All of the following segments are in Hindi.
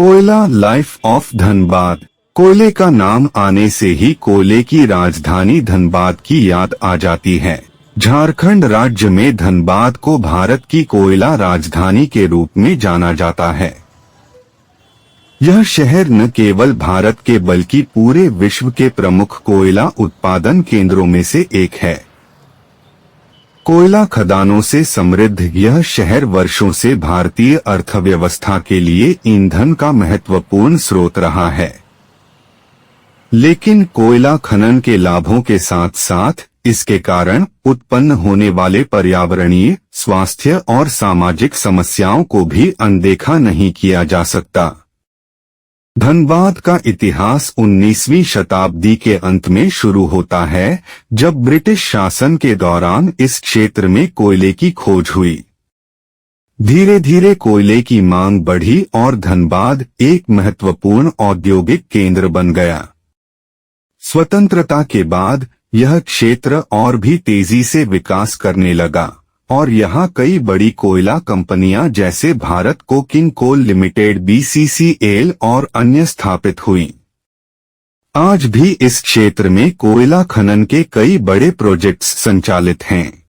कोयला लाइफ ऑफ धनबाद। कोयले का नाम आने से ही कोयले की राजधानी धनबाद की याद आ जाती है। झारखंड राज्य में धनबाद को भारत की कोयला राजधानी के रूप में जाना जाता है। यह शहर न केवल भारत के बल्कि पूरे विश्व के प्रमुख कोयला उत्पादन केंद्रों में से एक है। कोयला खदानों से समृद्ध यह शहर वर्षों से भारतीय अर्थव्यवस्था के लिए ईंधन का महत्वपूर्ण स्रोत रहा है। लेकिन कोयला खनन के लाभों के साथ साथ इसके कारण उत्पन्न होने वाले पर्यावरणीय, स्वास्थ्य और सामाजिक समस्याओं को भी अनदेखा नहीं किया जा सकता। धनबाद का इतिहास 19वीं शताब्दी के अंत में शुरू होता है, जब ब्रिटिश शासन के दौरान इस क्षेत्र में कोयले की खोज हुई। धीरे धीरे कोयले की मांग बढ़ी और धनबाद एक महत्वपूर्ण औद्योगिक केंद्र बन गया। स्वतंत्रता के बाद यह क्षेत्र और भी तेजी से विकास करने लगा और यहाँ कई बड़ी कोयला कंपनियां जैसे Bharat coking coal limited (BCCL) और अन्य स्थापित हुई। आज भी इस क्षेत्र में कोयला खनन के कई बड़े प्रोजेक्ट्स संचालित हैं।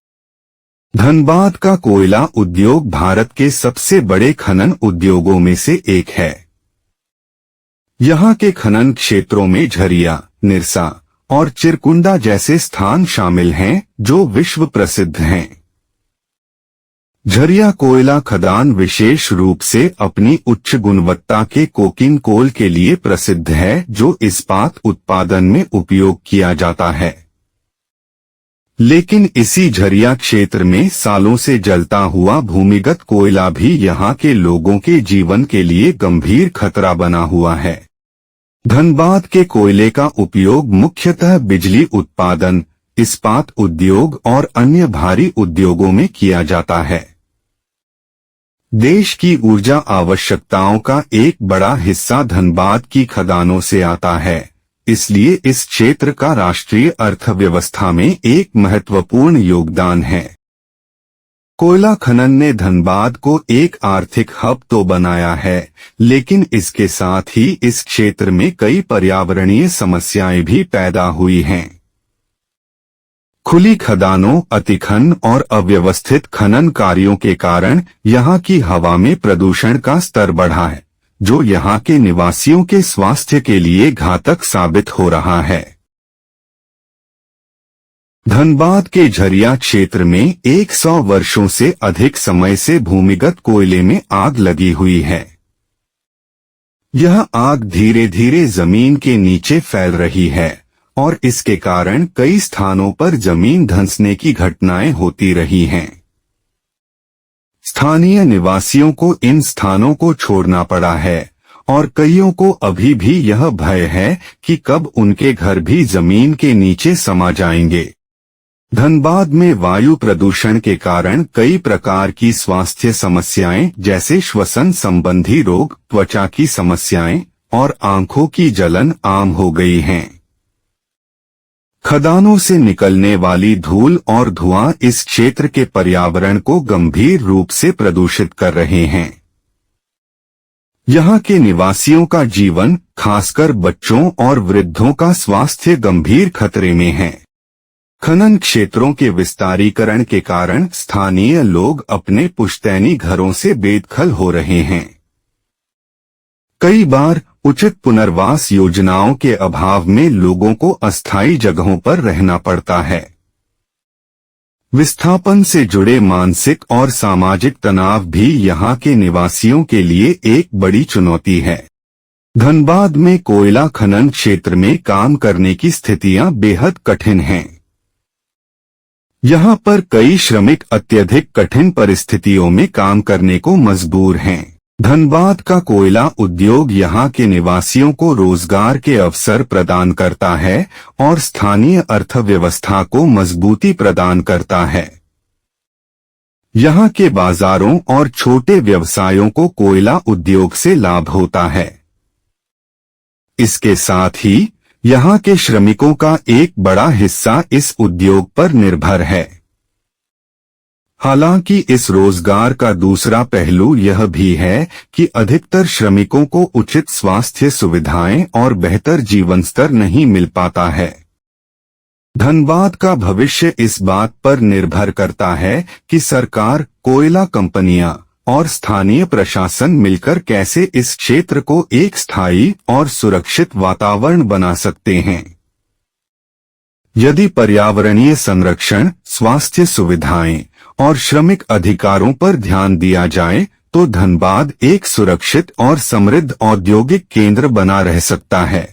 धनबाद का कोयला उद्योग भारत के सबसे बड़े खनन उद्योगों में से एक है। यहाँ के खनन क्षेत्रों में झरिया, निरसा और चिरकुंडा जैसे स्थान शामिल हैं, जो विश्व प्रसिद्ध हैं। झरिया कोयला खदान विशेष रूप से अपनी उच्च गुणवत्ता के कोकिंग कोल के लिए प्रसिद्ध है, जो इस्पात उत्पादन में उपयोग किया जाता है। लेकिन इसी झरिया क्षेत्र में सालों से जलता हुआ भूमिगत कोयला भी यहाँ के लोगों के जीवन के लिए गंभीर खतरा बना हुआ है। धनबाद के कोयले का उपयोग मुख्यतः बिजली उत्पादन, इस्पात उद्योग और अन्य भारी उद्योगों में किया जाता है। देश की ऊर्जा आवश्यकताओं का एक बड़ा हिस्सा धनबाद की खदानों से आता है, इसलिए इस क्षेत्र का राष्ट्रीय अर्थव्यवस्था में एक महत्वपूर्ण योगदान है। कोयला खनन ने धनबाद को एक आर्थिक हब तो बनाया है, लेकिन इसके साथ ही इस क्षेत्र में कई पर्यावरणीय समस्याएं भी पैदा हुई हैं। खुली खदानों, अतिखनन और अव्यवस्थित खनन कार्यों के कारण यहाँ की हवा में प्रदूषण का स्तर बढ़ा है, जो यहाँ के निवासियों के स्वास्थ्य के लिए घातक साबित हो रहा है। धनबाद के झरिया क्षेत्र में 100 वर्षों से अधिक समय से भूमिगत कोयले में आग लगी हुई है। यह आग धीरे धीरे जमीन के नीचे फैल रही है और इसके कारण कई स्थानों पर जमीन धंसने की घटनाएं होती रही हैं। स्थानीय निवासियों को इन स्थानों को छोड़ना पड़ा है और कईयों को अभी भी यह भय है कि कब उनके घर भी जमीन के नीचे समा जाएंगे। धनबाद में वायु प्रदूषण के कारण कई प्रकार की स्वास्थ्य समस्याएं जैसे श्वसन संबंधी रोग, त्वचा की समस्याएं और आंखों की जलन आम हो गई हैं। खदानों से निकलने वाली धूल और धुआं इस क्षेत्र के पर्यावरण को गंभीर रूप से प्रदूषित कर रहे हैं। यहाँ के निवासियों का जीवन, खासकर बच्चों और वृद्धों का स्वास्थ्य गंभीर खतरे में है। खनन क्षेत्रों के विस्तारीकरण के कारण स्थानीय लोग अपने पुश्तैनी घरों से बेदखल हो रहे हैं। कई बार उचित पुनर्वास योजनाओं के अभाव में लोगों को अस्थायी जगहों पर रहना पड़ता है। विस्थापन से जुड़े मानसिक और सामाजिक तनाव भी यहाँ के निवासियों के लिए एक बड़ी चुनौती है। धनबाद में कोयला खनन क्षेत्र में काम करने की स्थितियां बेहद कठिन हैं। यहाँ पर कई श्रमिक अत्यधिक कठिन परिस्थितियों में काम करने को मजबूर हैं। धनबाद का कोयला उद्योग यहाँ के निवासियों को रोजगार के अवसर प्रदान करता है और स्थानीय अर्थव्यवस्था को मजबूती प्रदान करता है। यहाँ के बाजारों और छोटे व्यवसायों को कोयला उद्योग से लाभ होता है। इसके साथ ही यहाँ के श्रमिकों का एक बड़ा हिस्सा इस उद्योग पर निर्भर है। हालांकि इस रोजगार का दूसरा पहलू यह भी है कि अधिकतर श्रमिकों को उचित स्वास्थ्य सुविधाएं और बेहतर जीवन स्तर नहीं मिल पाता है। धनबाद का भविष्य इस बात पर निर्भर करता है कि सरकार, कोयला कंपनियां और स्थानीय प्रशासन मिलकर कैसे इस क्षेत्र को एक स्थायी और सुरक्षित वातावरण बना सकते हैं। यदि पर्यावरणीय संरक्षण, स्वास्थ्य सुविधाएं और श्रमिक अधिकारों पर ध्यान दिया जाए तो धनबाद एक सुरक्षित और समृद्ध औद्योगिक केंद्र बना रह सकता है।